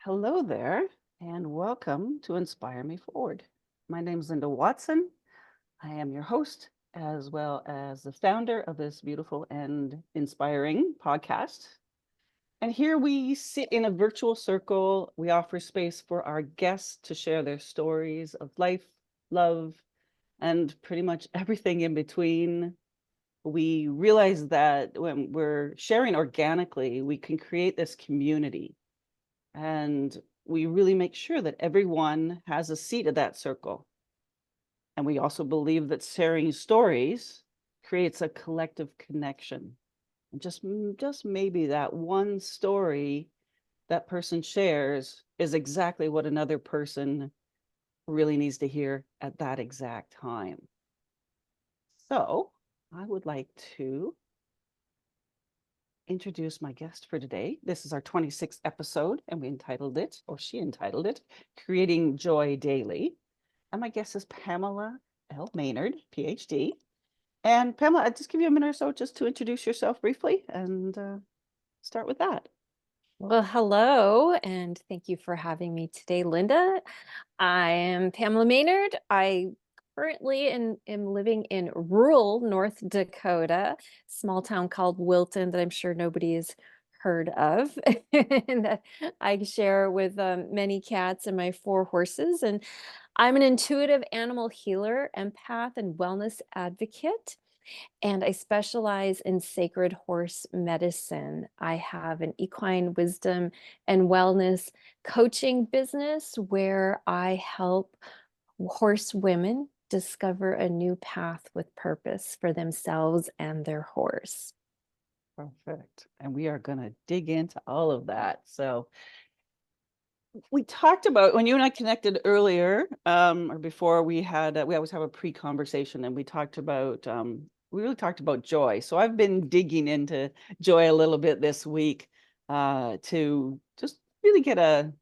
Hello there, and welcome to Inspire Me Forward. My name is Linda Watson. I am your host, as well as the founder of this beautiful and inspiring podcast. And here we sit in a virtual circle. We offer space for our guests to share their stories of life, love, and pretty much everything in between. We realize that when we're sharing organically, we can create this community, and we really make sure that everyone has a seat at that circle. And we also believe that sharing stories creates a collective connection. And just maybe that one story that person shares is exactly what another person really needs to hear at that exact time. So I would like to introduce my guest for today. This is our 26th episode, and we entitled it, or she entitled it, Creating Joy Daily. And my guest is Pamela L. Maynard, PhD. And Pamela, I'll just give you a minute or so just to introduce yourself briefly and start with that. Well, hello, and thank you for having me today, Linda. I am Pamela Maynard. I currently am living in rural North Dakota, small town called Wilton that I'm sure nobody has heard of, and that I share with many cats and my 4 horses. And I'm an intuitive animal healer, empath, and wellness advocate, and I specialize in sacred horse medicine. I have an equine wisdom and wellness coaching business where I help horse women discover a new path with purpose for themselves and their horse. Perfect. And we are going to dig into all of that. So we talked about when you and I connected earlier, or before we always have a pre-conversation, and we really talked about joy. So I've been digging into joy a little bit this week, to just really get a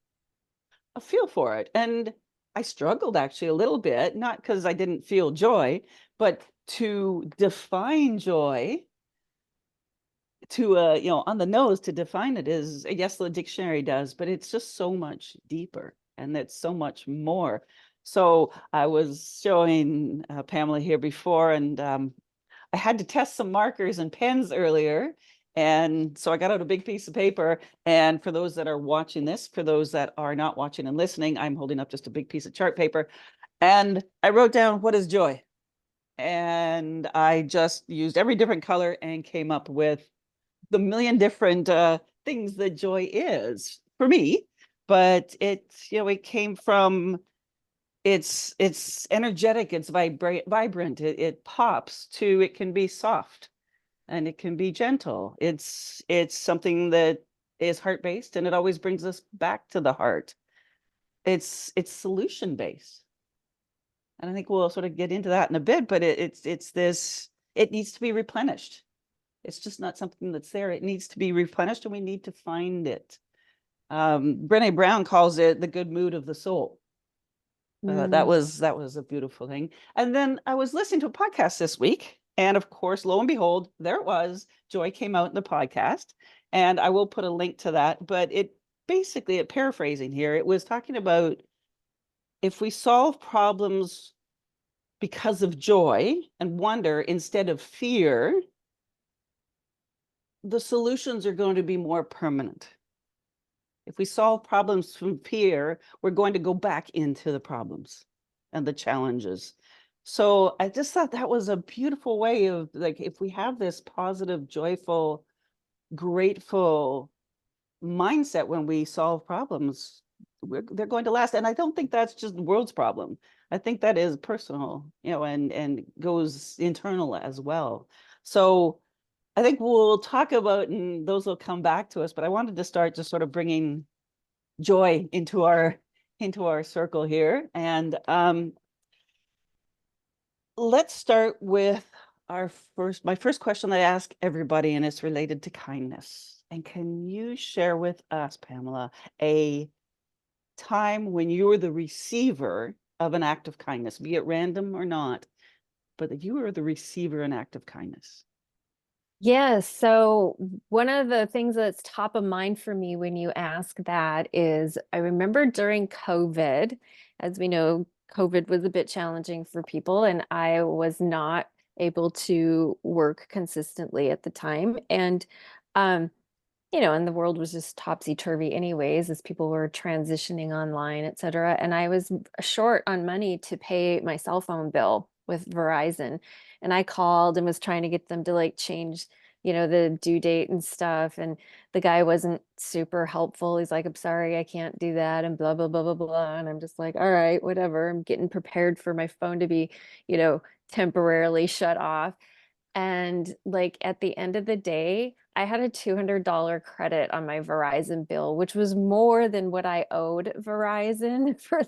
feel for it. And I struggled actually a little bit, not because I didn't feel joy, but to define joy, to on the nose, to define it is, yes, the dictionary does, but it's just so much deeper, and it's so much more. So I was showing Pamela here before, and I had to test some markers and pens earlier. And so I got out a big piece of paper. And for those that are watching this, for those that are not watching and listening, I'm holding up just a big piece of chart paper. And I wrote down, what is joy? And I just used every different color and came up with the million different things that joy is for me. But it came from, it's energetic, it's vibrant, it pops, to it can be soft and it can be gentle. It's something that is heart-based, and it always brings us back to the heart. It's solution based, and I think we'll sort of get into that in a bit. But it's this, it needs to be replenished. It's just not something that's there. It needs to be replenished, and we need to find it. Brené Brown calls it the good mood of the soul. Mm. That was a beautiful thing. And then I was listening to a podcast this week, and of course, lo and behold, there it was. Joy came out in the podcast, and I will put a link to that. But it basically, paraphrasing here, it was talking about, if we solve problems because of joy and wonder instead of fear, the solutions are going to be more permanent. If we solve problems from fear, we're going to go back into the problems and the challenges. So I just thought that was a beautiful way of, like, if we have this positive, joyful, grateful mindset when we solve problems, they're going to last. And I don't think that's just the world's problem. I think that is personal, and goes internal as well. So I think we'll talk about, and those will come back to us, but I wanted to start just sort of bringing joy into our circle here. And let's start with my first question that I ask everybody, and it's related to kindness. And can you share with us, Pamela, a time when you were the receiver of an act of kindness, be it random or not, but that you were the receiver in act of kindness? Yes. So one of the things that's top of mind for me when you ask that is I remember during COVID, as we know, COVID was a bit challenging for people, and I was not able to work consistently at the time. Um, and the world was just topsy-turvy anyways, as people were transitioning online, et cetera. And I was short on money to pay my cell phone bill with Verizon. And I called and was trying to get them to like change, the due date and stuff. And the guy wasn't super helpful. He's like, I'm sorry, I can't do that, and blah, blah, blah, blah, blah. And I'm just like, all right, whatever. I'm getting prepared for my phone to be, temporarily shut off. And like at the end of the day, I had a $200 credit on my Verizon bill, which was more than what I owed Verizon for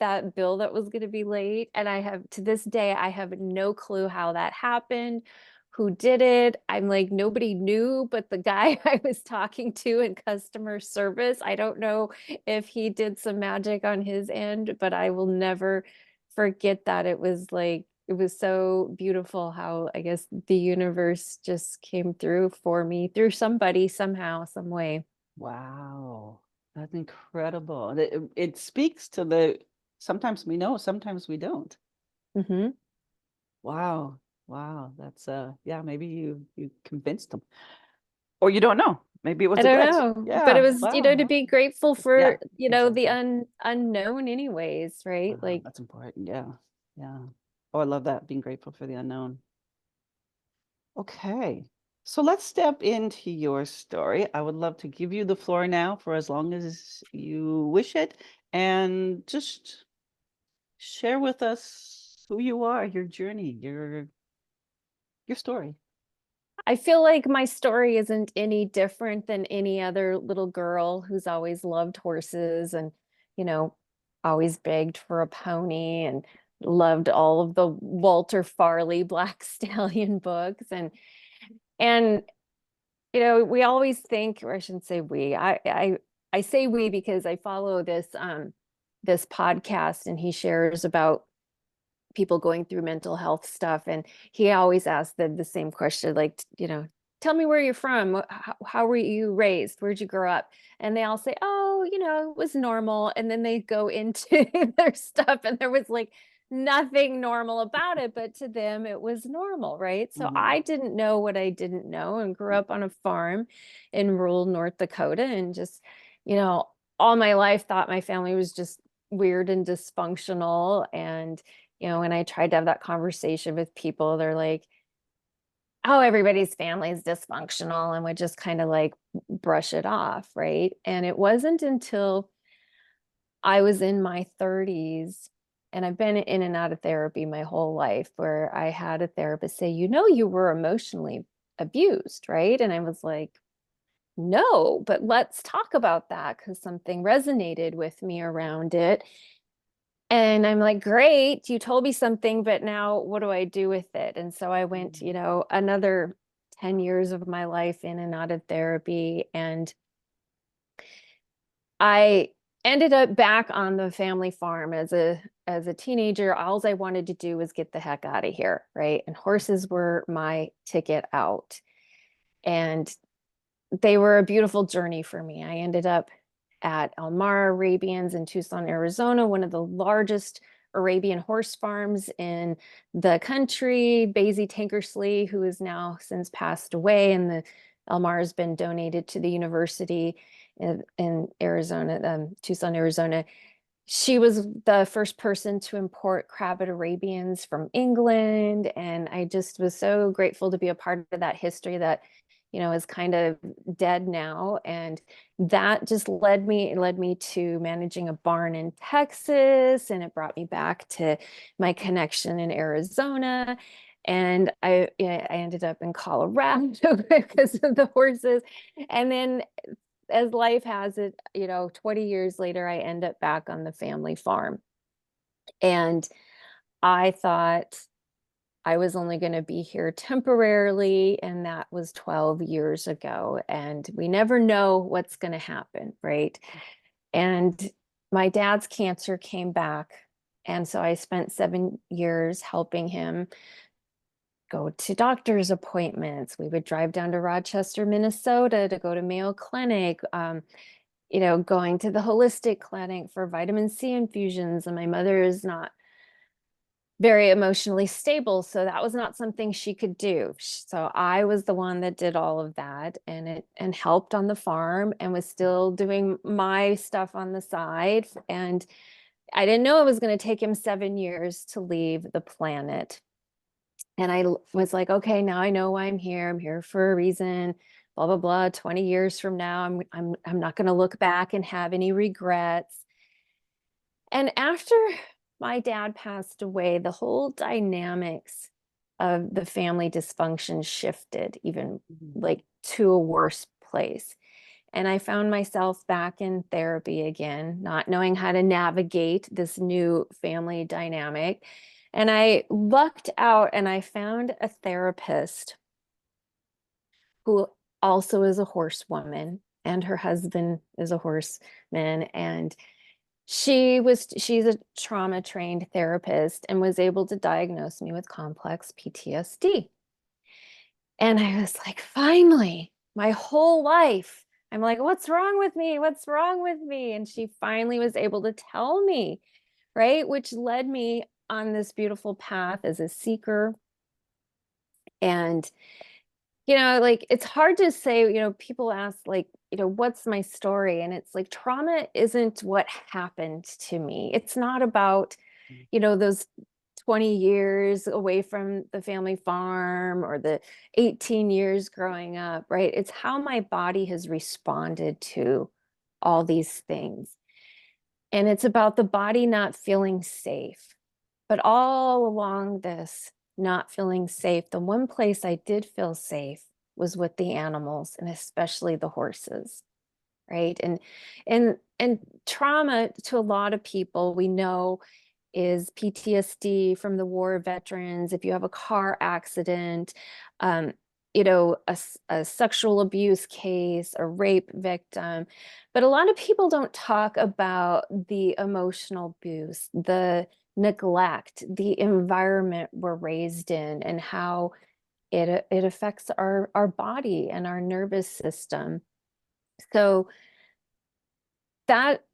that bill that was going to be late. And I have to this day, I have no clue how that happened, who did it. I'm like, nobody knew, but the guy I was talking to in customer service, I don't know if he did some magic on his end, but I will never forget that. It was so beautiful how I guess the universe just came through for me through somebody, somehow, some way. Wow, that's incredible. It speaks to the sometimes we know, sometimes we don't. Hmm. Wow. Wow. That's yeah, maybe you convinced them. Or you don't know. Maybe it I was a don't glitch. know, but it Yeah. was, to Wow. be grateful Yeah, for, the exactly. unknown anyways, right? Wow, Like, that's important. Yeah. Yeah. Oh, I love that. Being grateful for the unknown. Okay. So let's step into your story. I would love to give you the floor now for as long as you wish it, and just share with us who you are, your journey, your story. I feel like my story isn't any different than any other little girl who's always loved horses and, you know, always begged for a pony and loved all of the Walter Farley Black Stallion books. And we always think, or I shouldn't say we, I say we because I follow this podcast, and he shares about people going through mental health stuff, and he always asks the same question, like, tell me where you're from. How were you raised? Where'd you grow up? And they all say, oh, it was normal. And then they go into their stuff, and there was like nothing normal about it, but to them it was normal, right? So Mhm. I didn't know what I didn't know, and grew up on a farm in rural North Dakota, and just, you know, all my life thought my family was just weird and dysfunctional. And when I tried to have that conversation with people, they're like, oh, everybody's family is dysfunctional, and would just kind of like brush it off, right? And it wasn't until I was in my 30s, and I've been in and out of therapy my whole life, where I had a therapist say, you were emotionally abused, right? And I was like, no, but let's talk about that, because something resonated with me around it. And I'm like, great, you told me something, but now what do I do with it? And so I went, Mhm. another 10 years of my life in and out of therapy. And I ended up back on the family farm as a teenager. All I wanted to do was get the heck out of here, right? And horses were my ticket out. And they were a beautiful journey for me. I ended up at Almar Arabians in Tucson, Arizona, one of the largest Arabian horse farms in the country. Basie Tankersley, who is now since passed away, and the Almar has been donated to the university in Arizona, Tucson, Arizona. She was the first person to import Crabbed Arabians from England. And I just was so grateful to be a part of that history that, is kind of dead now. And that just led me to managing a barn in Texas. And it brought me back to my connection in Arizona. And I ended up in Colorado because of the horses. And then, as life has it, 20 years later, I end up back on the family farm. And I thought I was only going to be here temporarily, and that was 12 years ago. And we never know what's going to happen, right? And my dad's cancer came back. And so I spent 7 years helping him go to doctor's appointments. We would drive down to Rochester, Minnesota to go to Mayo Clinic, going to the holistic clinic for vitamin C infusions. And my mother is not very emotionally stable, so that was not something she could do. So I was the one that did all of that and helped on the farm and was still doing my stuff on the side. And I didn't know it was going to take him 7 years to leave the planet. And I was like, okay, now I know why I'm here. I'm here for a reason. Blah blah blah. 20 years from now, I'm not going to look back and have any regrets. And after my dad passed away, the whole dynamics of the family dysfunction shifted, even like to a worse place. And I found myself back in therapy again, not knowing how to navigate this new family dynamic. And I lucked out and I found a therapist who also is a horsewoman, and her husband is a horseman. And she's a trauma trained therapist and was able to diagnose me with complex PTSD. And I was like, finally, my whole life, I'm like, what's wrong with me? What's wrong with me? And she finally was able to tell me, right? Which led me on this beautiful path as a seeker. And, like it's hard to say, people ask, like, what's my story? And it's like, trauma isn't what happened to me. It's not about, those 20 years away from the family farm or the 18 years growing up, right? It's how my body has responded to all these things. And it's about the body not feeling safe. But all along this not feeling safe, the one place I did feel safe was with the animals, and especially the horses, right? And trauma, to a lot of people, we know, is PTSD from the war veterans. If you have a car accident, um, a sexual abuse case, a rape victim. But a lot of people don't talk about the emotional abuse, the neglect, the environment we're raised in, and how it affects our body and our nervous system. So that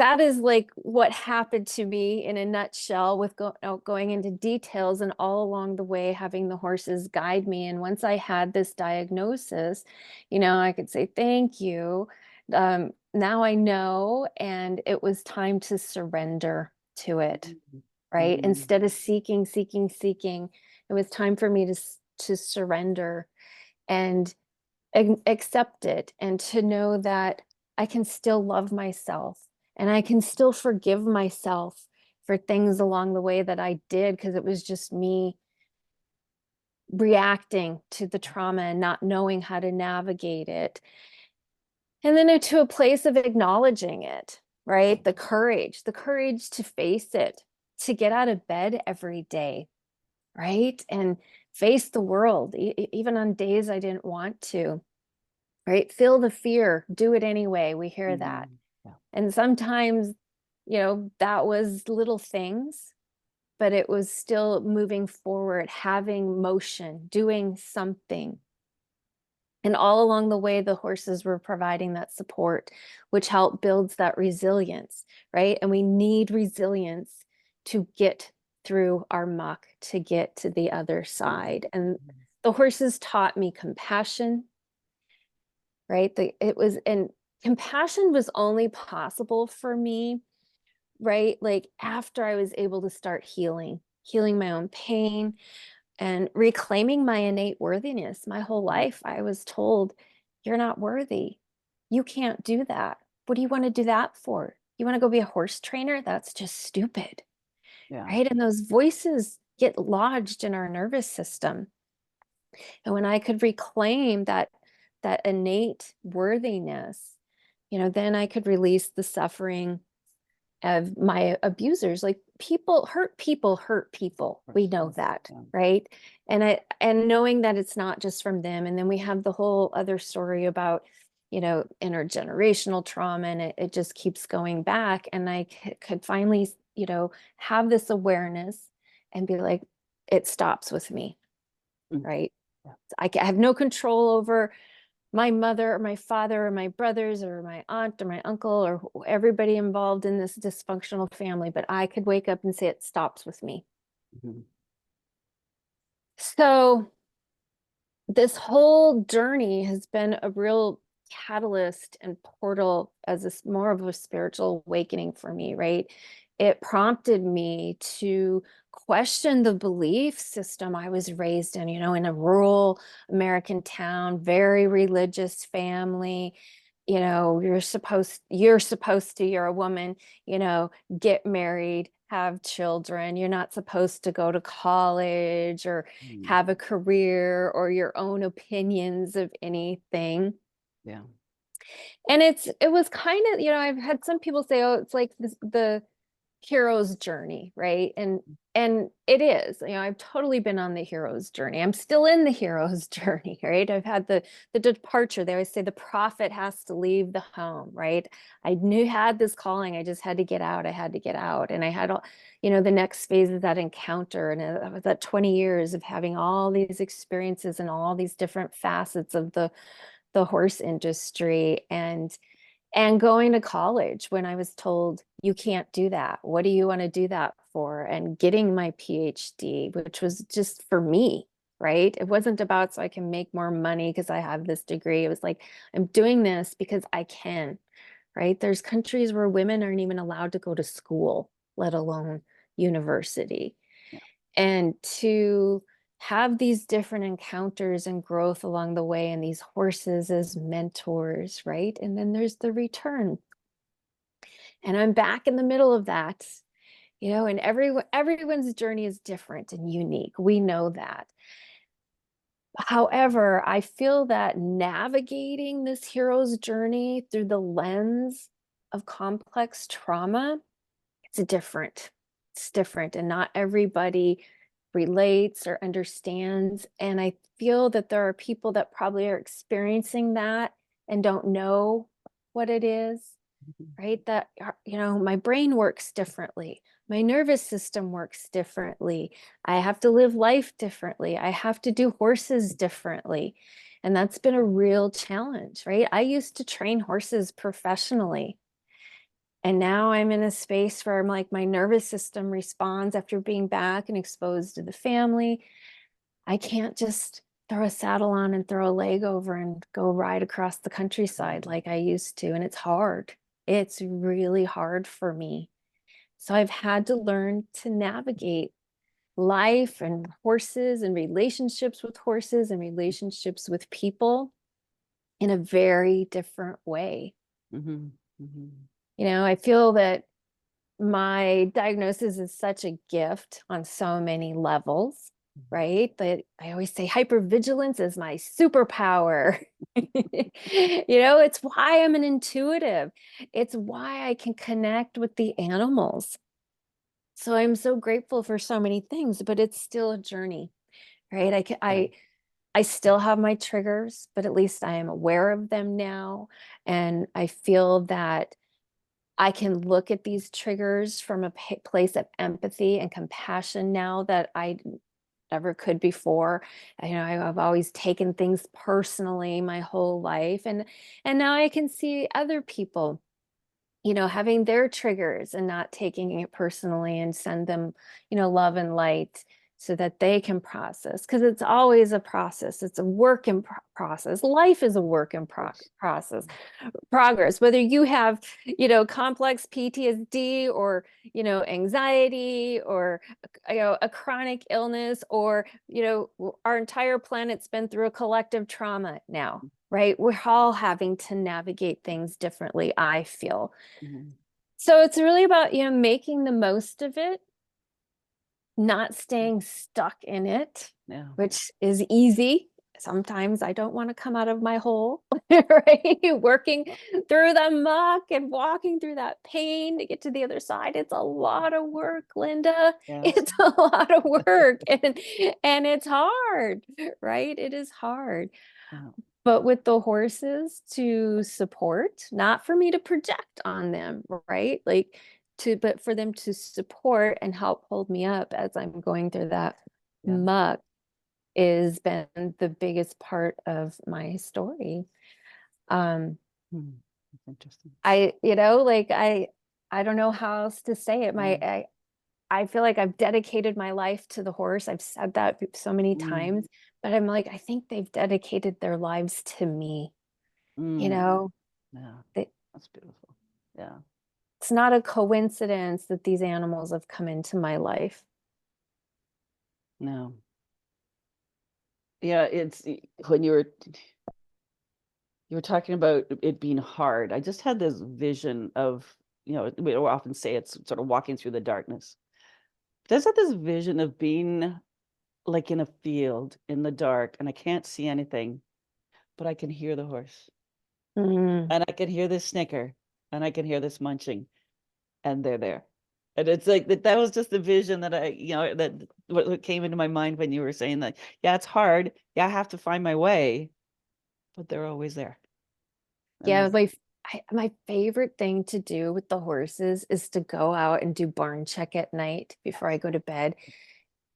that is like what happened to me in a nutshell, with going into details, and all along the way having the horses guide me. And once I had this diagnosis, I could say thank you. Now I know, and it was time to surrender to it, right? Instead of seeking, seeking, seeking, it was time for me to surrender and accept it, and to know that I can still love myself and I can still forgive myself for things along the way that I did, because it was just me reacting to the trauma and not knowing how to navigate it. And then to a place of acknowledging it, right? The courage to face it, to get out of bed every day, right? And face the world, even on days I didn't want to, right? Feel the fear, do it anyway. We hear that. Yeah. And sometimes, that was little things, but it was still moving forward, having motion, doing something. And all along the way, the horses were providing that support, which helped builds that resilience, right? And we need resilience to get through our muck, to get to the other side. And the horses taught me compassion, right? And compassion was only possible for me, right? Like after I was able to start healing my own pain and reclaiming my innate worthiness. My whole life, I was told, you're not worthy. You can't do that. What do you want to do that for? You want to go be a horse trainer? That's just stupid, Yeah. right? And those voices get lodged in our nervous system. And when I could reclaim that innate worthiness, then I could release the suffering of my abusers. Like people hurt people hurt people. We know that, Yeah. right? And knowing that it's not just from them. And then we have the whole other story about, intergenerational trauma, and it just keeps going back. And I could finally, have this awareness and be like, it stops with me. Mm. right? Yeah. I have no control over my mother or my father or my brothers or my aunt or my uncle or everybody involved in this dysfunctional family, but I could wake up and say it stops with me. Mhm. So this whole journey has been a real catalyst and portal as this more of a spiritual awakening for me, right? It prompted me to question the belief system I was raised in, in a rural American town, very religious family. You're a woman, get married, have children. You're not supposed to go to college or Mm. have a career or your own opinions of anything. Yeah. And it was kind of, I've had some people say, oh, it's like the hero's journey, right? And it is, I've totally been on the hero's journey. I'm still in the hero's journey, right? I've had the departure. They always say the prophet has to leave the home, right? I knew had this calling. I just had to get out. I had to get out. And I had all, the next phase of that encounter. And that was that 20 years of having all these experiences and all these different facets of the horse industry and going to college when I was told, you can't do that. What do you want to do that for? And getting my PhD, which was just for me, right? It wasn't about so I can make more money because I have this degree. It was like, I'm doing this because I can, right? There's countries where women aren't even allowed to go to school, let alone university. Yeah. And to have these different encounters and growth along the way and these horses as mentors, right? And then there's the return. And I'm back in the middle of that, and everyone's journey is different and unique. We know that. However, I feel that navigating this hero's journey through the lens of complex trauma, it's different. It's different, and not everybody relates or understands. And I feel that there are people that probably are experiencing that and don't know what it is, Mhm. right? That, my brain works differently. My nervous system works differently. I have to live life differently. I have to do horses differently. And that's been a real challenge, right? I used to train horses professionally. And now I'm in a space where I'm like, my nervous system responds after being back and exposed to the family. I can't just throw a saddle on and throw a leg over and go ride across the countryside like I used to. And it's hard. It's really hard for me. So I've had to learn to navigate life and horses and relationships with horses and relationships with people in a very different way. Mhm. Mhm. I feel that my diagnosis is such a gift on so many levels, right? That I always say hypervigilance is my superpower. It's why I'm an intuitive. It's why I can connect with the animals. So I'm so grateful for so many things, but it's still a journey, right? Yeah. I still have my triggers, but at least I am aware of them now. And I feel that I can look at these triggers from a place of empathy and compassion now that I never could before. I've always taken things personally my whole life, and now I can see other people, having their triggers and not taking it personally and send them, love and light so that they can process, because it's always a process. It's a work in process. Life is a work in Of course. process progress, whether you have, complex PTSD or, anxiety or, a chronic illness or, our entire planet's been through a collective trauma now, right? We're all having to navigate things differently, I feel. Mhm. So it's really about, making the most of it, not staying stuck in it, Yeah. which is easy. Sometimes I don't want to come out of my hole, right? Working through the muck and walking through that pain to get to the other side. It's a lot of work, Linda. Yes. It's a lot of work and it's hard, right? It is hard. Yeah. But with the horses to support, not for me to project on them, right? But for them to support and help hold me up as I'm going through that Yeah. muck. is been the biggest part of my story. Um, That's interesting. I don't know how else to say it. Mm, I feel like I've dedicated my life to the horse. I've said that so many mm, times, but I'm like, I think they've dedicated their lives to me. You mm. know, Yeah, they, that's beautiful. Yeah, it's not a coincidence that these animals have come into my life. no. Yeah, it's when you were talking about it being hard. I just had this vision of, we often say it's sort of walking through the darkness. There's had this vision of being like in a field in the dark, and I can't see anything, but I can hear the horse, Mm. and I can hear this snicker, and I can hear this munching, and they're there. And it's like that was just the vision that that what came into my mind when you were saying that. Yeah, it's hard. Yeah, I have to find my way, but they're always there. And Yeah, this, my favorite thing to do with the horses is to go out and do barn check at night before I go to bed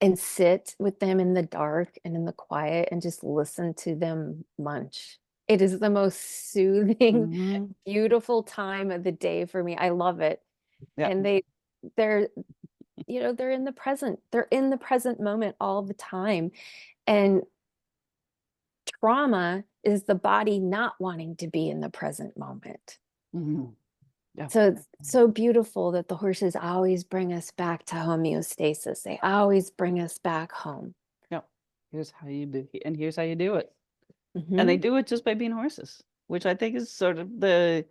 and sit with them in the dark and in the quiet and just listen to them munch. It is the most soothing, hmm, beautiful time of the day for me. I love it. yeah. And they're, they're in the present. They're in the present moment all the time. And trauma is the body not wanting to be in the present moment. Hmm, yeah. So it's so beautiful that the horses always bring us back to homeostasis. They always bring us back home. Yeah. Here's how you do, and here's how you do it. And they Hmm. do it just by being horses, which I think is sort of the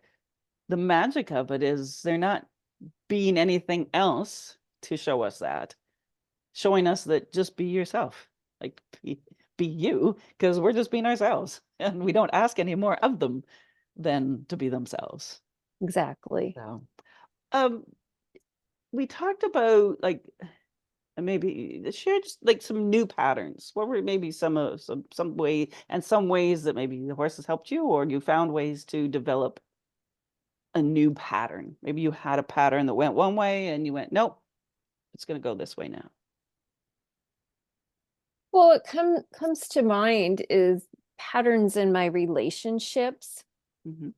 magic of it is they're not being anything else to show us that, showing us that just be yourself, like be you, because we're just being ourselves, and we don't ask any more of them than to be themselves. Exactly. So, um, we talked about like maybe share just like some new patterns. What were maybe some way and some ways that maybe the horses helped you, or you found ways to develop a new pattern? Maybe you had a pattern that went one way and you went, nope, it's going to go this way now. Well, what comes to mind is patterns in my relationships, Hmm.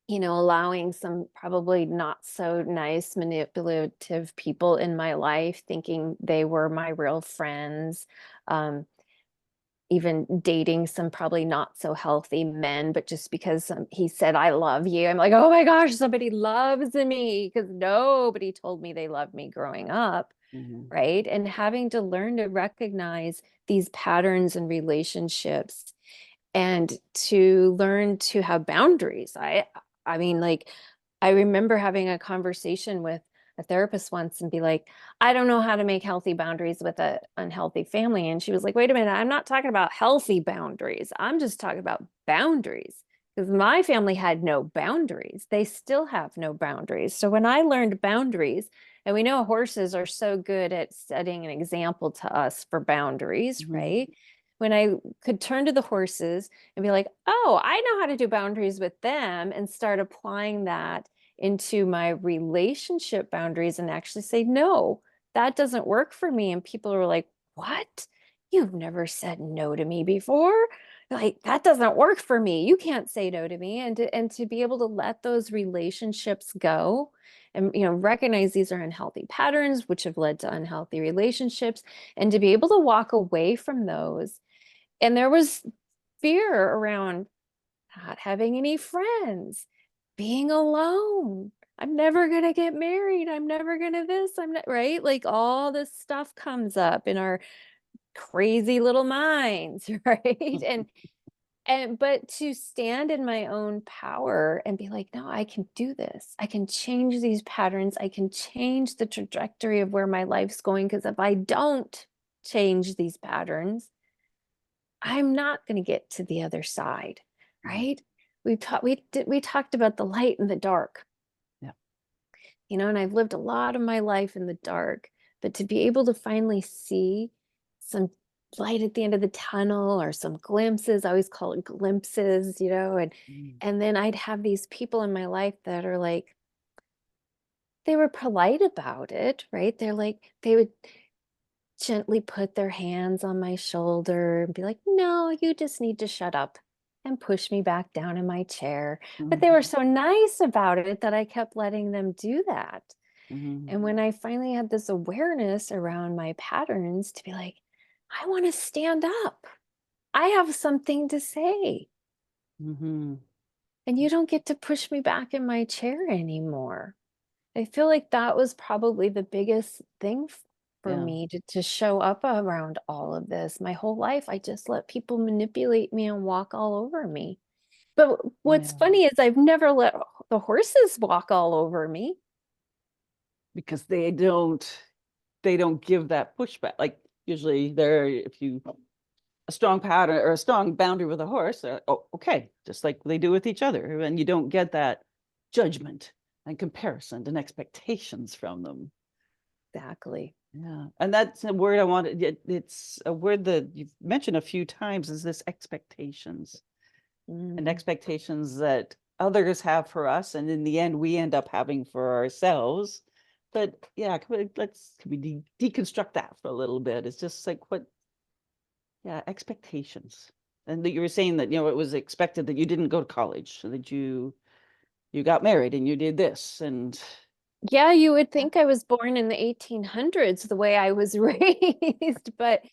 allowing some probably not so nice, manipulative people in my life, thinking they were my real friends. Um, Even dating some probably not so healthy men, but just because he said, I love you, I'm like, oh my gosh, somebody loves me because nobody told me they loved me growing up. Hmm. Right. And having to learn to recognize these patterns and relationships and to learn to have boundaries. I mean, like, I remember having a conversation with a therapist once and be like, I don't know how to make healthy boundaries with an unhealthy family. And she was like, wait a minute, I'm not talking about healthy boundaries. I'm just talking about boundaries. Because my family had no boundaries. They still have no boundaries. So when I learned boundaries, and we know horses are so good at setting an example to us for boundaries, Hmm. right? When I could turn to the horses and be like, oh, I know how to do boundaries with them and start applying that into my relationship boundaries and actually say, no, that doesn't work for me. And people are like, what? You've never said no to me before. Like, that doesn't work for me. You can't say no to me. And to be able to let those relationships go and recognize these are unhealthy patterns which have led to unhealthy relationships, and to be able to walk away from those. And there was fear around not having any friends, being alone. I'm never going to get married. I'm never going to this. I'm not right. Like all this stuff comes up in our crazy little minds, right? But to stand in my own power and be like, no, I can do this. I can change these patterns. I can change the trajectory of where my life's going. Because if I don't change these patterns, I'm not going to get to the other side, Hmm. right? We talked about the light and the dark, Yeah. and I've lived a lot of my life in the dark, but to be able to finally see some light at the end of the tunnel or some glimpses, I always call it glimpses, and Mm. and then I'd have these people in my life that are like, they were polite about it, right? They're like, they would gently put their hands on my shoulder and be like, no, you just need to shut up, and push me back down in my chair. But they were Mhm. so nice about it that I kept letting them do that. Mhm. And when I finally had this awareness around my patterns to be like, I want to stand up. I have something to say. Mhm. And you don't get to push me back in my chair anymore. I feel like that was probably the biggest thing for Yeah. me to show up around all of this. My whole life, I just let people manipulate me and walk all over me. But what's Yeah. funny is I've never let the horses walk all over me. Because they don't give that pushback. Like usually they're if you a strong pattern or a strong boundary with a horse, oh, okay, just like they do with each other, and you don't get that judgment and comparison and expectations from them. Exactly. Yeah, and that's a word I wanted. It's a word that you've mentioned a few times. Is this expectations and Mm. expectations that others have for us, and in the end, we end up having for ourselves. But yeah, can we deconstruct that for a little bit? It's just like what, yeah, expectations. And that you were saying that, it was expected that you didn't go to college, so that you got married and you did this and Yeah, you would yeah. think I was born in the 1800s the way I was raised, but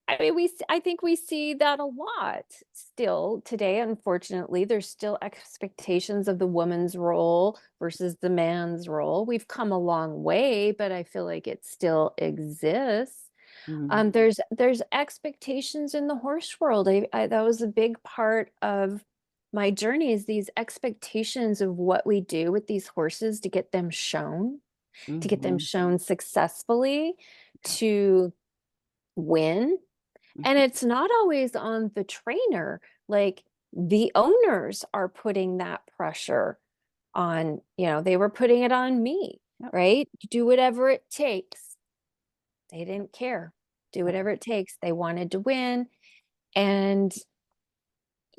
I mean, I think we see that a lot still today. Unfortunately, there's still expectations of the woman's role versus the man's role. We've come a long way, but I feel like it still exists. Mhm. There's expectations in the horse world. That was a big part of my journey, is these expectations of what we do with these horses to get them Mhm. shown successfully, to win. And Mhm. it's not always on the trainer. Like, the owners are putting that pressure on, they were putting it on me, Yep. right? Do whatever it takes. They didn't care. Do Yep. whatever it takes. They wanted to win. And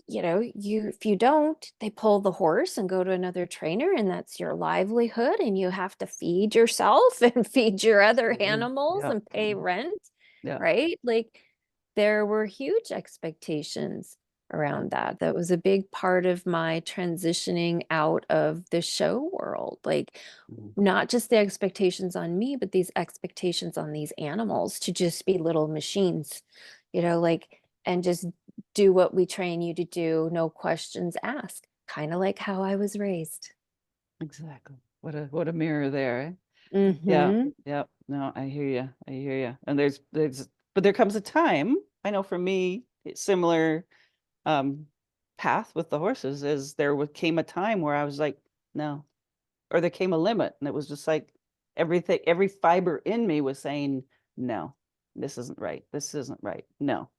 if you don't, they pull the horse and go to another trainer, and that's your livelihood, and you have to feed yourself and feed your other Absolutely. animals Yeah. and pay rent, Yeah. right? Like, there were huge expectations Yeah. around that. That was a big part of my transitioning out of the show world. Like, Mhm. not just the expectations on me, but these expectations on these animals to just be little machines, like, and just do what we train you to do, no questions asked, kind of like how I was raised. Exactly. What a mirror there, eh? Yeah. Mm-hmm. Yeah. No, I hear you. I hear you. And but there comes a time, I know for me, it's similar um path with the horses is came a time where I was like, no, or there came a limit, and it was just like every fiber in me was saying, no, this isn't right. This isn't right. No,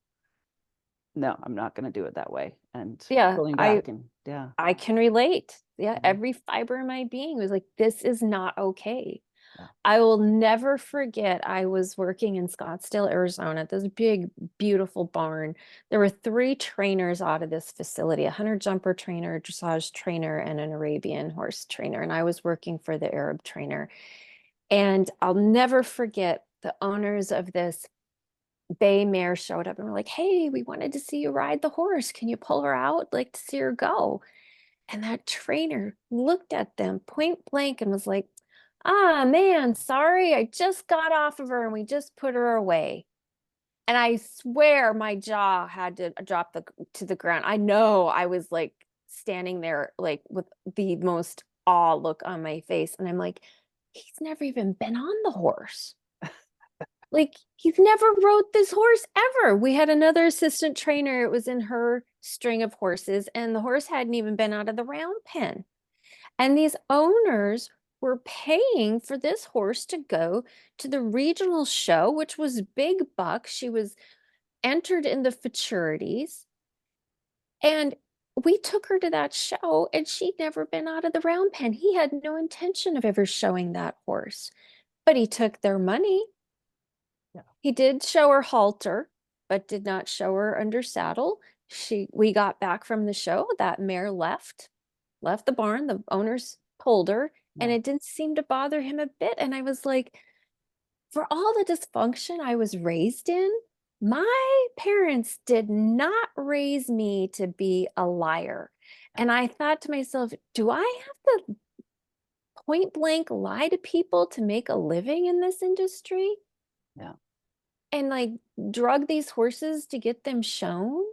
no, I'm not going to do it that way. And Yeah, pulling I back and yeah. I can relate. Yeah, Mhm. every fiber in my being was like, this is not okay. Yeah. I will never forget, I was working in Scottsdale, Arizona, at this big, beautiful barn. There were three trainers out of this facility, a hunter jumper trainer, a dressage trainer, and an Arabian horse trainer. And I was working for the Arab trainer. And I'll never forget, the owners of this bay mare showed up and were like, hey, we wanted to see you ride the horse. Can you pull her out? Like to see her go. And that trainer looked at them point blank and was like, ah, man, sorry, I just got off of her and we just put her away. And I swear my jaw had to drop to the ground. I know, I was like standing there like with the most awe look on my face. And I'm like, he's never even been on the horse. Like, he's never rode this horse ever. We had another assistant trainer. It was in her string of horses, and the horse hadn't even been out of the round pen. And these owners were paying for this horse to go to the regional show, which was big bucks. She was entered in the futurities. And we took her to that show, and she'd never been out of the round pen. He had no intention of ever showing that horse, but he took their money. Yeah. He did show her halter, but did not show her under saddle. We got back from the show, that mare left the barn. The owners pulled her, and Yeah. it didn't seem to bother him a bit. And I was like, for all the dysfunction I was raised in, my parents did not raise me to be a liar. And I thought to myself, do I have to point blank lie to people to make a living in this industry Yeah. and like drug these horses to get them shown?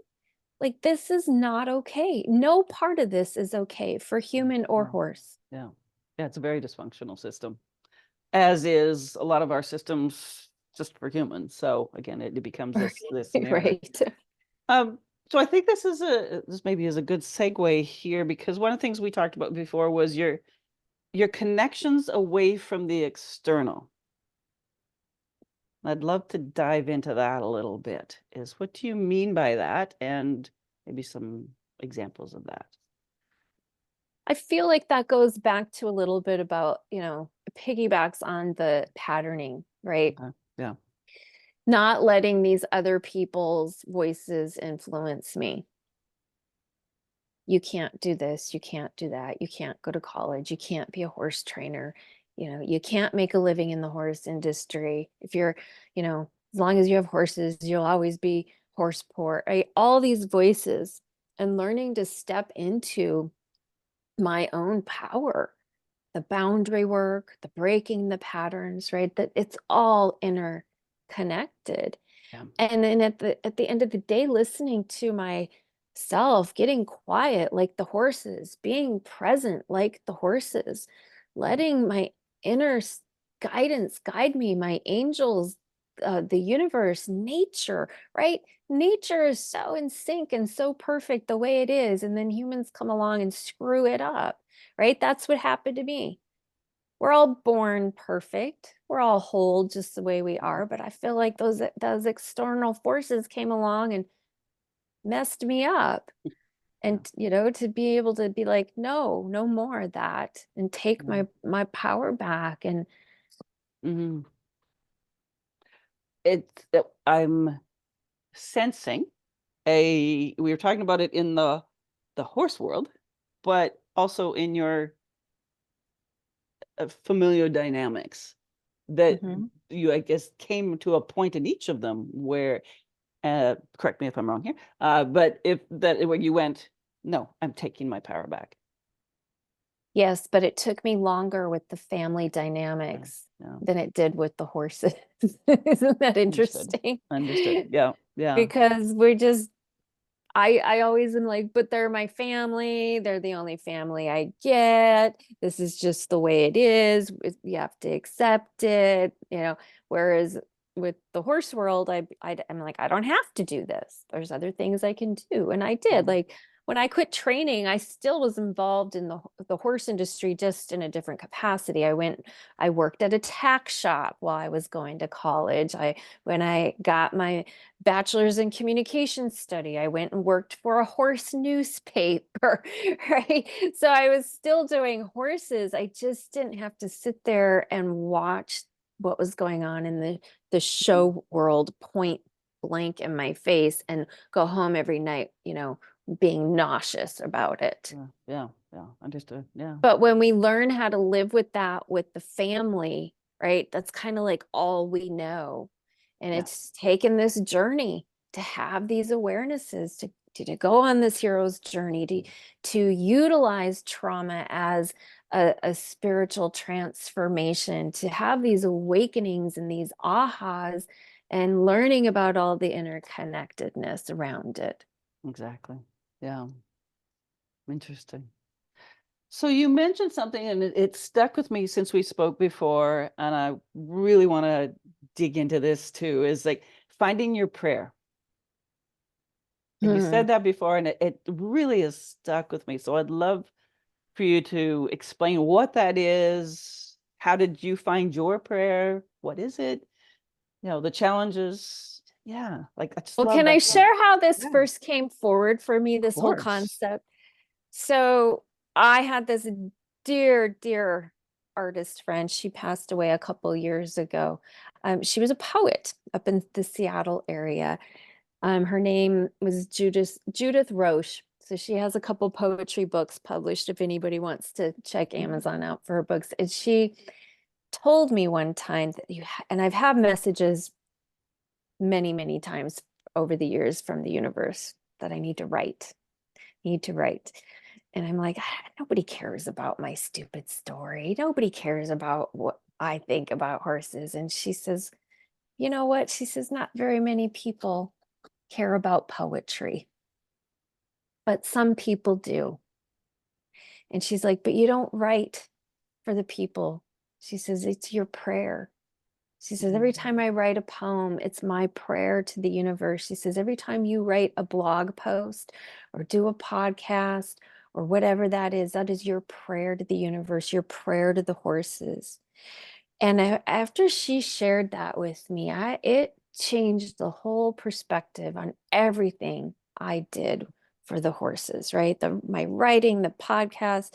Like, this is not okay. No part of this is okay for human or Yeah. horse. Yeah. Yeah. It's a very dysfunctional system, as is a lot of our systems just for humans. So again, it becomes this mirror. Right. Um, so I think this maybe is a good segue here, because one of the things we talked about before was your connections away from the external. I'd love to dive into that a little bit. Is what do you mean by that? And maybe some examples of that. I feel like that goes back to a little bit about, piggybacks on the patterning, right? Yeah. Not letting these other people's voices influence me. You can't do this, you can't do that, you can't go to college, you can't be a horse trainer, you can't make a living in the horse industry. If you're, as long as you have horses, you'll always be horse poor, right? All these voices, and learning to step into my own power, the boundary work, the breaking the patterns, right? That it's all interconnected. Yeah. And then at the end of the day, listening to myself, getting quiet like the horses, being present like the horses, letting my inner guidance guide me, my angels, the universe, nature, right? Nature is so in sync and so perfect the way it is. And then humans come along and screw it up, right? That's what happened to me. We're all born perfect. We're all whole just the way we are. But I feel like those external forces came along and messed me up. Yeah. And to be able to be like, no, no more of that, and take Yeah. my power back. And Mhm. I'm sensing we were talking about it in the horse world, but also in your familial dynamics, that Mhm. you, I guess, came to a point in each of them where, correct me if I'm wrong here, but if that where you went, no, I'm taking my power back. Yes, but it took me longer with the family Yeah. dynamics Yeah. than it did with the horses. Isn't that Understood. interesting? Understood. Yeah. Yeah. Because we're just I always am like, but they're my family. They're the only family I get. This is just the way it is. You have to accept it. Whereas with the horse world, I'm like, I don't have to do this. There's other things I can do. And I did. Mhm. Like when I quit training, I still was involved in the horse industry, just in a different capacity. I worked at a tack shop while I was going to college. When I got my bachelor's in communication study, I went and worked for a horse newspaper, right? So I was still doing horses. I just didn't have to sit there and watch what was going on in the show world point blank in my face and go home every night, being nauseous about it. Yeah. Yeah. Yeah. Understood. Yeah. But when we learn how to live with that with the family, right? That's kind of like all we know. And Yeah. it's taken this journey to have these awarenesses, to go on this hero's journey, to utilize trauma as a spiritual transformation, to have these awakenings and these ahas, and learning about all the interconnectedness around it. Exactly. Yeah. Interesting. So you mentioned something, and it stuck with me since we spoke before, and I really want to dig into this too, is like finding your prayer. And you Hmm. said that before, and it really has stuck with me. So I'd love for you to explain what that is. How did you find your prayer? What is it? The challenges. Yeah, like I just Well, love can I that. share how this Yeah, first came forward for me, of this whole course. concept? So I had this dear, dear artist friend. She passed away a couple years ago. She was a poet up in the Seattle area. Her name was Judith Roche. So she has a couple poetry books published if anybody wants to check Mhm. Amazon out for her books. And she told me one time that and I've had messages many, many times over the years from the universe that I need to write, need to write. And I'm like, nobody cares about my stupid story. Nobody cares about what I think about horses. And she says, you know what? She says, not very many people care about poetry, but some people do. And she's like, but you don't write for the people. She says, it's your prayer. She says, every time I write a poem, it's my prayer to the universe. She says, every time you write a blog post or do a podcast or whatever that is your prayer to the universe, your prayer to the horses. And after she shared that with me, it changed the whole perspective on everything I did for the horses, right? My writing, the podcast,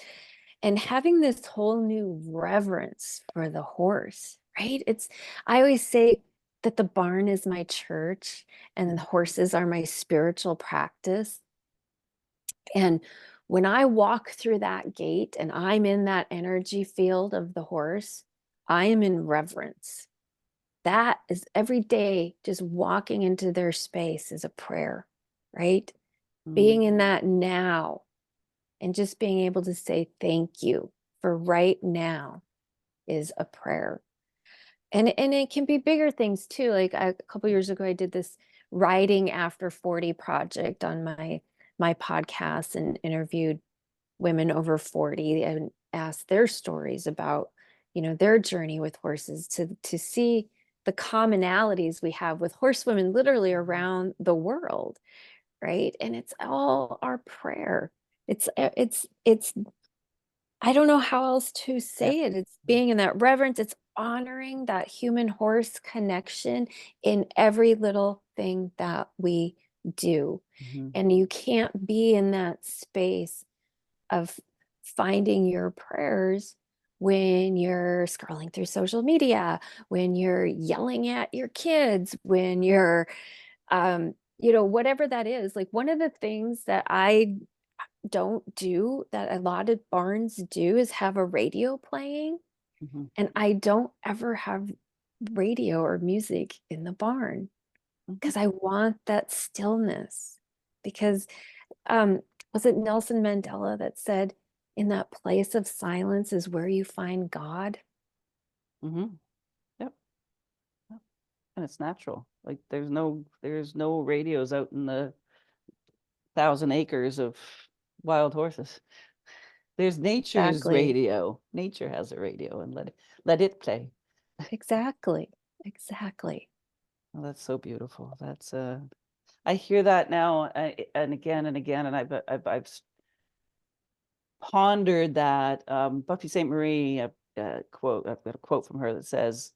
and having this whole new reverence for the horse, right? I always say that the barn is my church and the horses are my spiritual practice. And when I walk through that gate and I'm in that energy field of the horse, I am in reverence. That is every day, just walking into their space is a prayer, right? Being in that now and just being able to say thank you for right now is a prayer. And it can be bigger things too. Like a couple years ago, I did this writing after 40 project on my podcast and interviewed women over 40 and asked their stories about, their journey with horses to see the commonalities we have with horsewomen literally around the world, right? And it's all our prayer. It's I don't know how else to Yeah. say it. It's being in that reverence. It's honoring that human horse connection in every little thing that we do. And you can't be in that space of finding your prayers when you're scrolling through social media, when you're yelling at your kids, when you're, whatever that is. Like one of the things that I don't do that a lot of barns do is have a radio playing. And I don't ever have radio or music in the barn because I want that stillness. Because was it Nelson Mandela that said, in that place of silence is where you find God? Yep. Yep. And it's natural. Like there's no radios out in the 1,000 acres of wild horses. There's nature's Exactly. radio. Nature has a radio, and let it play. Exactly. Exactly. Oh, that's so beautiful. That's I hear that now and again and again, and I've pondered that. Buffy St. Marie quote. I've got a quote from her that says,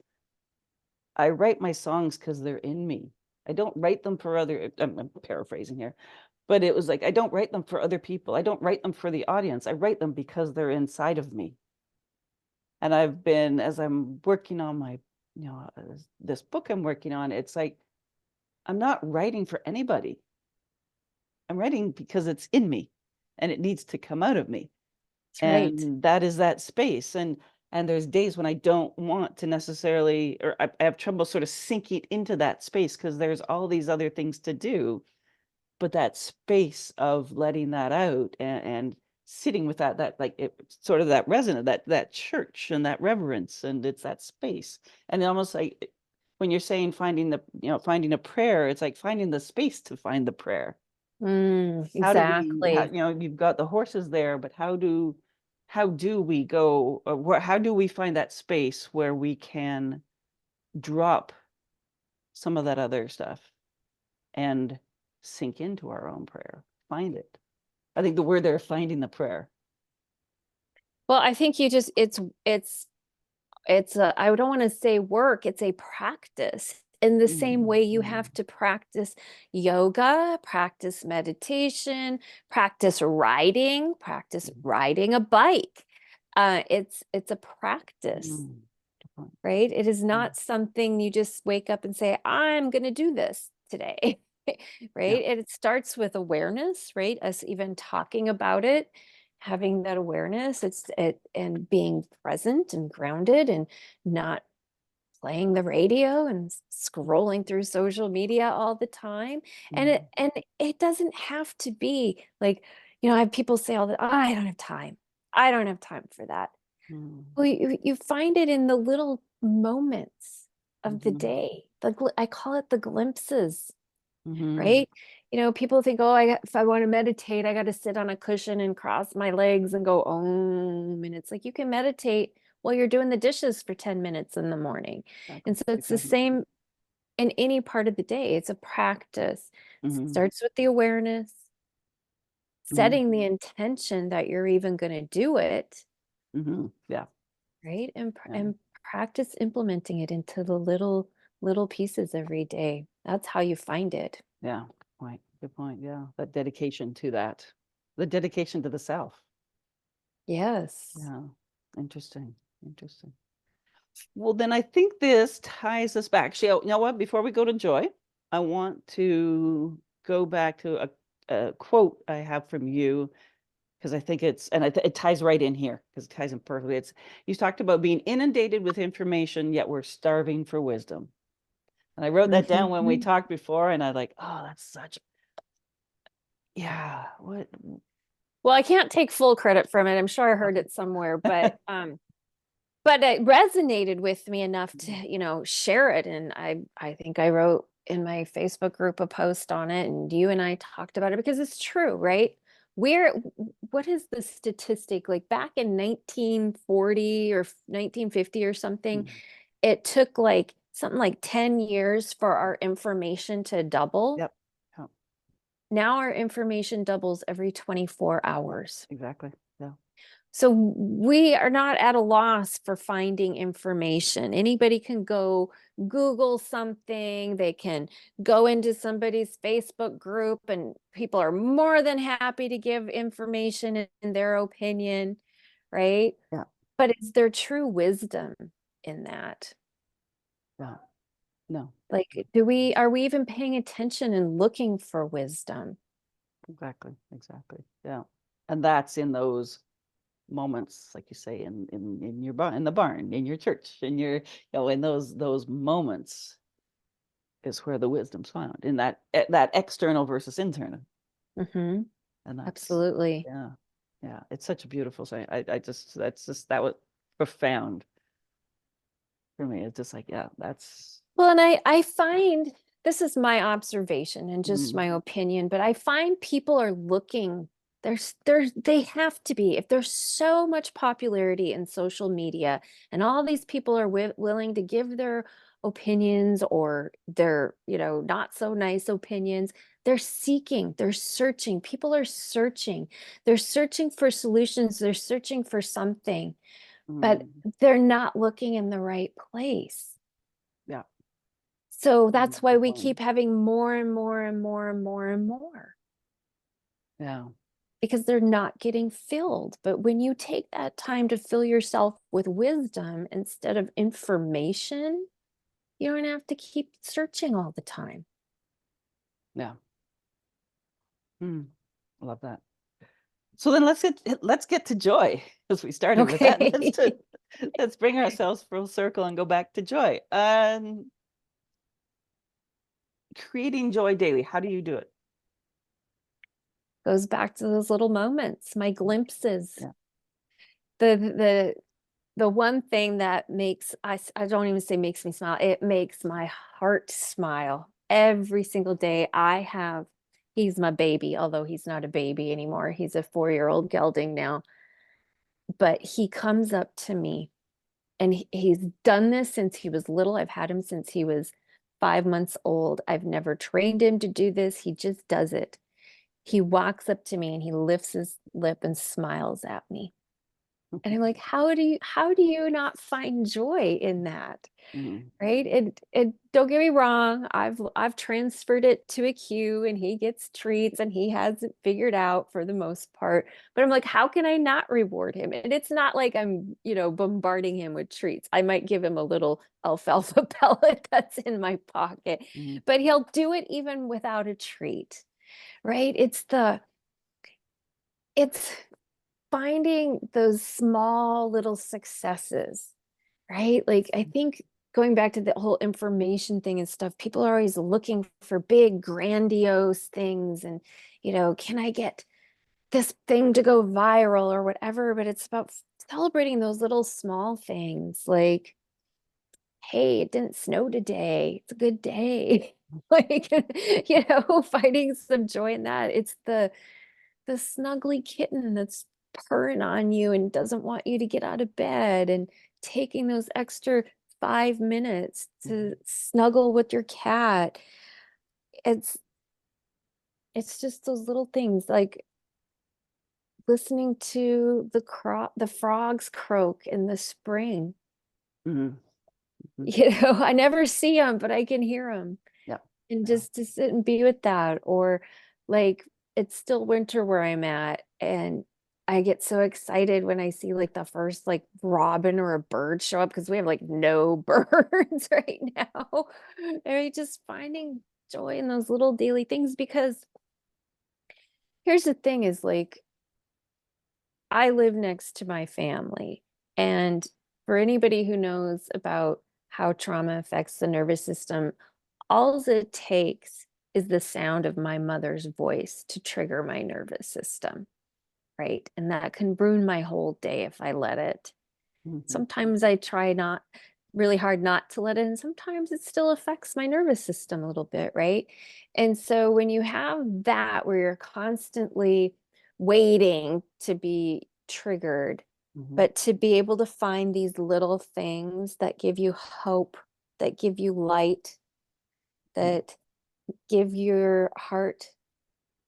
"I write my songs because they're in me. I don't write them for other." I'm paraphrasing here, but it was like, I don't write them for other people. I don't write them for the audience. I write them because they're inside of me. And I've been, as I'm working on my, this book I'm working on, it's like, I'm not writing for anybody. I'm writing because it's in me and it needs to come out of me. That's right. And that is that space. And there's days when I don't want to necessarily, or I have trouble sort of sinking into that space because there's all these other things to do. But that space of letting that out and sitting with that like it sort of that resonant, that church and that reverence, and it's that space. And almost like when you're saying finding a prayer, it's like finding the space to find the prayer. How do we, Exactly. you've got the horses there, but how do we go, or how do we find that space where we can drop some of that other stuff and sink into our own prayer, find it. I think the word there, finding the prayer. Well, I think I don't want to say work, it's a practice. In the same way you have to practice yoga, practice meditation, practice riding a bike. It's a practice, right? It is not something you just wake up and say, I'm going to do this today, Yeah. right? And it starts with awareness, right? Us even talking about it having that awareness, and being present and grounded and not playing the radio and scrolling through social media all the time. And Mm, it doesn't have to be like, I have people say all the, "Oh, I don't have time. I don't have time for that." mm, Well, you find it in the little moments of the mhm, day. I call it the glimpses, mhm. right? People think, oh, if I want to meditate, I got to sit on a cushion and cross my legs and go, and it's like you can meditate while you're doing the dishes for 10 minutes in the morning. And Exactly, so it's the exactly. same in any part of the day. It's a practice. Mhm, Starts with the awareness, mhm, setting the intention that you're even going to do it, mhm. Yeah, right? yeah, And practice implementing it into the little pieces every day. That's how you find it. yeah. Point. Good point. Yeah, that dedication to that, the dedication to the self. Yes. Yeah, interesting, interesting. Well, then I think this ties us back. Actually, you know what? Before we go to joy, I want to go back to a quote I have from you because I think it's, and it ties right in here because it ties in perfectly. It's, you talked about being inundated with information, yet we're starving for wisdom. And I wrote that down when we Mhm. talked before, and I like, oh, that's such, yeah, what? Well, I can't take full credit from it. I'm sure I heard it somewhere, but it resonated with me enough to, share it. And I think I wrote in my Facebook group a post on it, and you and I talked about it because it's true, right? What is the statistic? Like back in 1940 or 1950 or something, Mm, it took like something like 10 years for our information to double. yep. Oh, Now our information doubles every 24 yep, hours. exactly. Yeah. So we are not at a loss for finding information. Anybody can go Google something, they can go into somebody's Facebook group, and people are more than happy to give information in their opinion, right? Yeah. But is there true wisdom in that? Yeah. No, Like, are we even paying attention and looking for wisdom? exactly. Exactly. Yeah. And that's in those moments, like you say, in your barn, in the barn, in your church, in your, in those moments is where the wisdom's found, in that that external versus internal. Hmm. And that's, Absolutely. yeah, yeah, it's such a beautiful thing. I just, that was profound for me. It's just like, yeah, that's, Well, and I find this is my observation and just mm, my opinion, but I find people are looking, they have to be. If there's so much popularity in social media and all these people are willing to give their opinions or their, not so nice opinions, they're seeking, they're searching. People are searching. They're searching for solutions, they're searching for something, but mm, they're not looking in the right place. yeah, So that's why good we point. keep having more and more and more and more and more Yeah, because they're not getting filled. But when you take that time to fill yourself with wisdom instead of information, you don't have to keep searching all the time. yeah. Mm, I love that. So then let's get to joy because we started with that. Okay. Let's bring ourselves full circle and go back to joy. Creating joy daily. How do you do it? Goes back to those little moments, my glimpses. Yeah. The the one thing that makes I don't even say makes me smile, it makes my heart smile every single day. He's my baby, although he's not a baby anymore. He's a 4-year-old gelding now. But he comes up to me, and he's done this since he was little. I've had him since he was 5 months old. I've never trained him to do this. He just does it. He walks up to me and he lifts his lip and smiles at me. And I'm like, how do you not find joy in that? Mhm, Right? And don't get me wrong, I've transferred it to a queue and he gets treats and he has it figured out for the most part. But I'm like, how can I not reward him? And it's not like I'm, bombarding him with treats. I might give him a little alfalfa pellet that's in my pocket, mhm, but he'll do it even without a treat. Right? It's finding those small little successes, right? Like, I think going back to the whole information thing and stuff, people are always looking for big, grandiose things. And, can I get this thing to go viral or whatever? But it's about celebrating those little small things like, hey, it didn't snow today. It's a good day. Like, finding some joy in that. It's the snuggly kitten that's purring on you and doesn't want you to get out of bed, and taking those extra 5 minutes to snuggle with your cat. It's it's just those little things like listening to the frogs croak in the spring. Mhm. Mhm. I never see them, but I can hear them. Yeah. And Yeah. just to sit and be with that, or like it's still winter where I'm at, and I get so excited when I see like the first like robin or a bird show up, because we have like no birds right now. And just finding joy in those little daily things, because here's the thing is like I live next to my family, and for anybody who knows about how trauma affects the nervous system, all it takes is the sound of my mother's voice to trigger my nervous system, right? And that can ruin my whole day if I let it. Mhm. Sometimes I try not really hard not to let it, and sometimes it still affects my nervous system a little bit, right? And so when you have that where you're constantly waiting to be triggered, Mhm. but to be able to find these little things that give you hope, that give you light, Mhm. that give your heart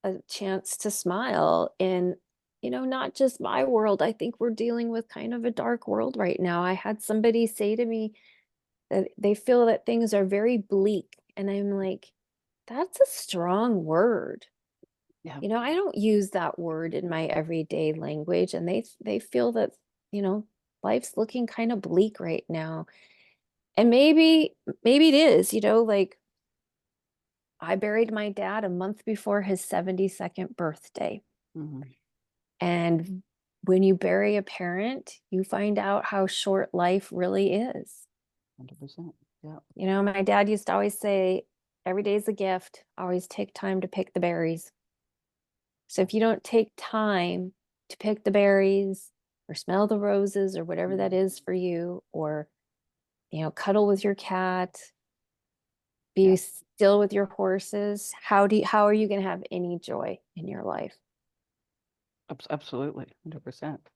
a chance to smile in, not just my world. I think we're dealing with kind of a dark world right now. I had somebody say to me that they feel that things are very bleak, and I'm like, that's a strong word. Yeah. I don't use that word in my everyday language, and they feel that, you know, life's looking kind of bleak right now. And maybe it is, like I buried my dad a month before his 72nd birthday. Mhm. And when you bury a parent, you find out how short life really is. 100%. Yeah. My dad used to always say, every day's a gift, always take time to pick the berries. So if you don't take time to pick the berries or smell the roses or whatever that Mhm. is for you, or, cuddle with your cat, Yeah. be still with your horses, how are you going to have any joy in your life? Absolutely. 100%.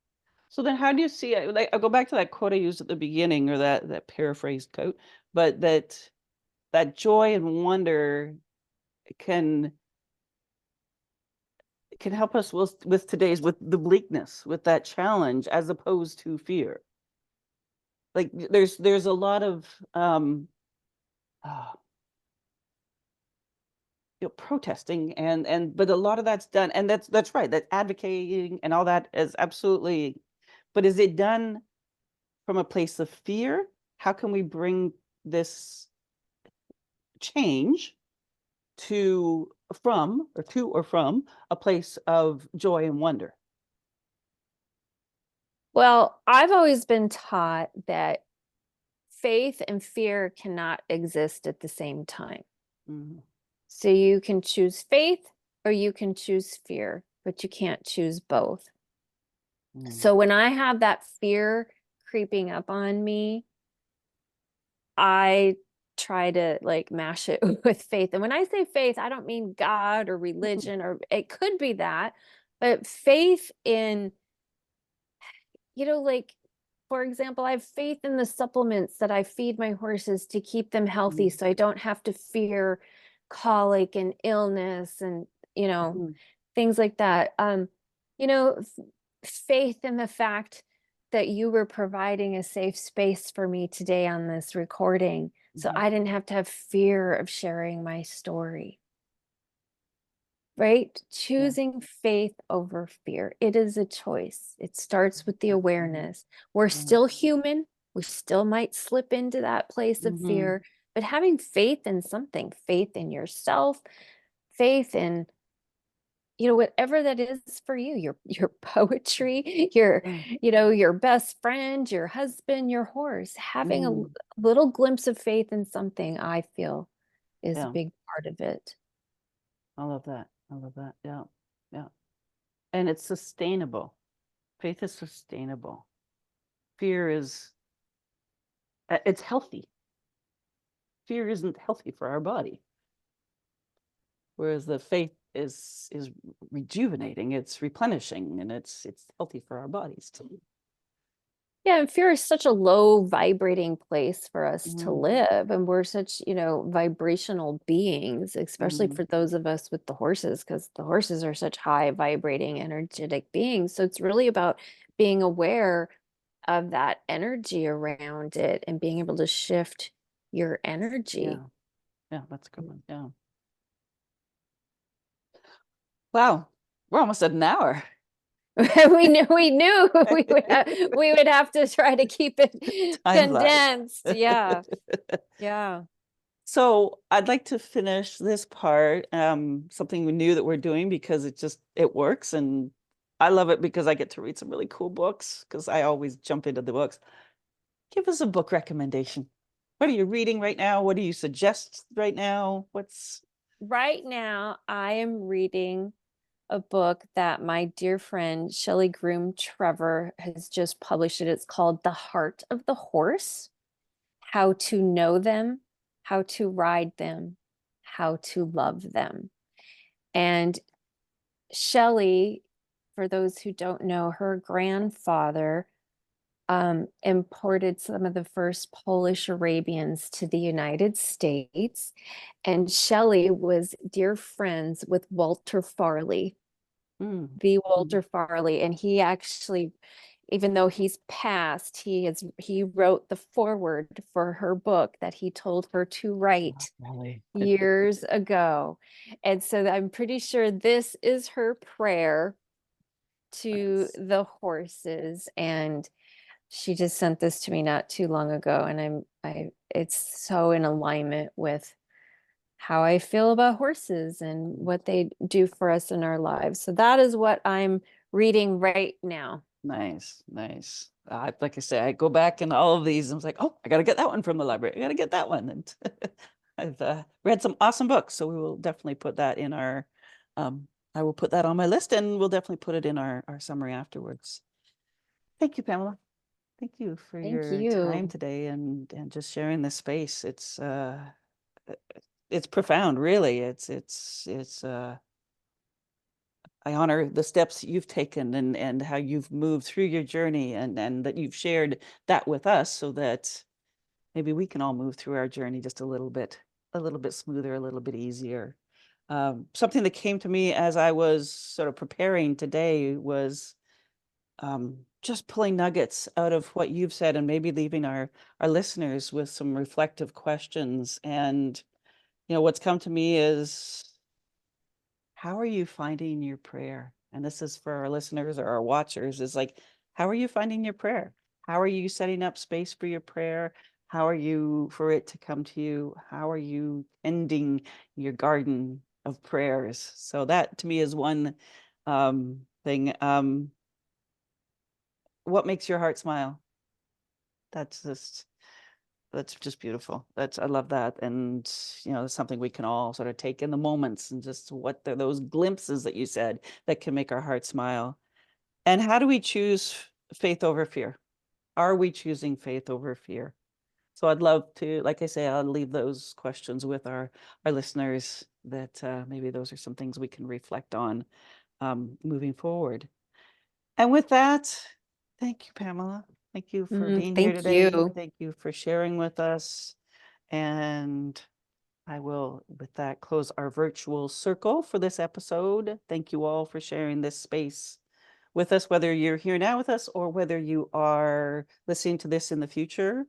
So then how do you see it? Like, I'll go back to that quote I used at the beginning, or that paraphrased quote, but that joy and wonder can help us with today's, with the bleakness, with that challenge, as opposed to fear. Like, there's a lot of uh, protesting, but a lot of that's done, and that's right. That advocating and all that is absolutely, but is it done from a place of fear? How can we bring this change to from a place of joy and wonder? Well, I've always been taught that faith and fear cannot exist at the same time. Mhm. So you can choose faith or you can choose fear, but you can't choose both. Mm. So when I have that fear creeping up on me, I try to like mash it with faith. And when I say faith, I don't mean God or religion, or it could be that, but faith in, like, for example, I have faith in the supplements that I feed my horses to keep them healthy Mhm. so I don't have to fear colic and illness and, you know, Mhm. things like that. You know, f- Faith in the fact that you were providing a safe space for me today on this recording, so Mhm. I didn't have to have fear of sharing my story. Right? Yeah. Choosing faith over fear. It is a choice. It starts with the Absolutely. awareness. We're Yeah. still human. We still might slip into that place of Mhm. fear, but having faith in something, faith in yourself, faith in whatever that is for you, your poetry, your, Yeah. your best friend, your husband, your horse, having a Mhm. little glimpse of faith in something, I feel is a Yeah. big part of it. I love that. I love that. Yeah. Yeah. And it's sustainable. Faith is sustainable. Fear is, it's healthy. Fear isn't healthy for our body, whereas the faith is rejuvenating, it's replenishing, and it's healthy for our bodies too. Yeah, and fear is such a low vibrating place for us to Mm, live. And we're such, vibrational beings, especially mm, for those of us with the horses, because the horses are such high vibrating, energetic beings. So it's really about being aware of that energy around it and being able to shift your energy. yeah, yeah, that's a good one. Yeah. Wow, we're almost at an hour. We knew we would have to try to keep it Time flies. condensed. Yeah. Yeah. So I'd like to finish this part, something new that we're doing because it works, and I love it because I get to read some really cool books because I always jump into the books. Give us a book recommendation. What are you reading right now? What do you suggest right now? What's Right now, I am reading a book that my dear friend Shelley Groom Trevor has just published. It's called The Heart of the Horse: How to Know Them, How to Ride Them, How to Love Them. And Shelley, for those who don't know, her grandfather imported some of the first Polish Arabians to the United States. And Shelley was dear friends with Walter Farley, mm, the mm, Walter Farley. And he actually, even though he's passed, he wrote the foreword for her book that he told her to oh, write really? years ago. And so I'm pretty sure this is her prayer to Nice. the horses. And she just sent this to me not too long ago, and it's so in alignment with how I feel about horses and what they do for us in our lives. So that is what I'm reading right now. Nice, nice. Like I say, I go back and all of these, I was like, oh, I got to get that one from the library. I got to get that one. And I've read some awesome books, so we will definitely put that in our, I will put that on my list and we'll definitely put it in our summary afterwards. Thank you, Pamela. Thank you for Thank your time you. today and just sharing this space. Uh, it's profound, really. I honor the steps you've taken and how you've moved through your journey and that you've shared that with us so that maybe we can all move through our journey just a little bit smoother, a little bit easier. Something that came to me as I was sort of preparing today was just pulling nuggets out of what you've said and maybe leaving our listeners with some reflective questions. And what's come to me is, how are you finding your prayer? And this is for our listeners or our watchers, is like, how are you finding your prayer? How are you setting up space for your prayer? How are you for it to come to you? How are you tending your garden of prayers? So that to me is one thing. What makes your heart smile? That's just that's just beautiful. I love that. And it's something we can all sort of take in the moments and just those glimpses that you said that can make our heart smile. And how do we choose faith over fear? Are we choosing faith over fear? So I'd love to, like I say, I'll leave those questions with our listeners that maybe those are some things we can reflect on moving forward. And with that, thank you, Pamela. Thank you for being here Thank today. you. Thank you for sharing with us. And I will, with that, close our virtual circle for this episode. Thank you all for sharing this space with us, whether you're here now with us or whether you are listening to this in the future.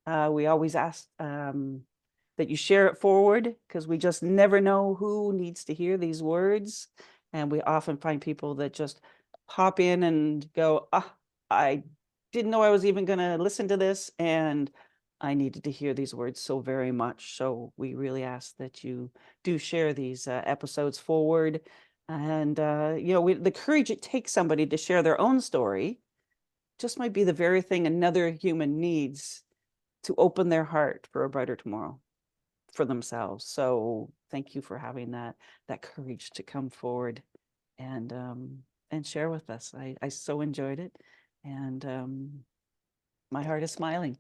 We always ask that you share it forward because we just never know who needs to hear these words. And we often find people that just pop in and go, ah, I didn't know I was even going to listen to this. And I needed to hear these words so very much. So we really ask that you do share these episodes forward. And, you know, the courage it takes somebody to share their own story just might be the very thing another human needs to open their heart for a brighter tomorrow for themselves. So thank you for having that courage to come forward and share with us. I so enjoyed it, and my heart is smiling.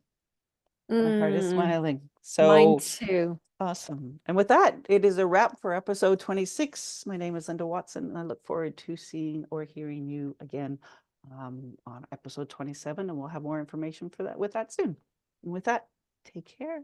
My heart is Mm, smiling. mine So too. awesome. And with that, it is a wrap for episode 26. My name is Linda Watson, and I look forward to seeing or hearing you again on episode 27, and we'll have more information for that with that soon. And with that, take care.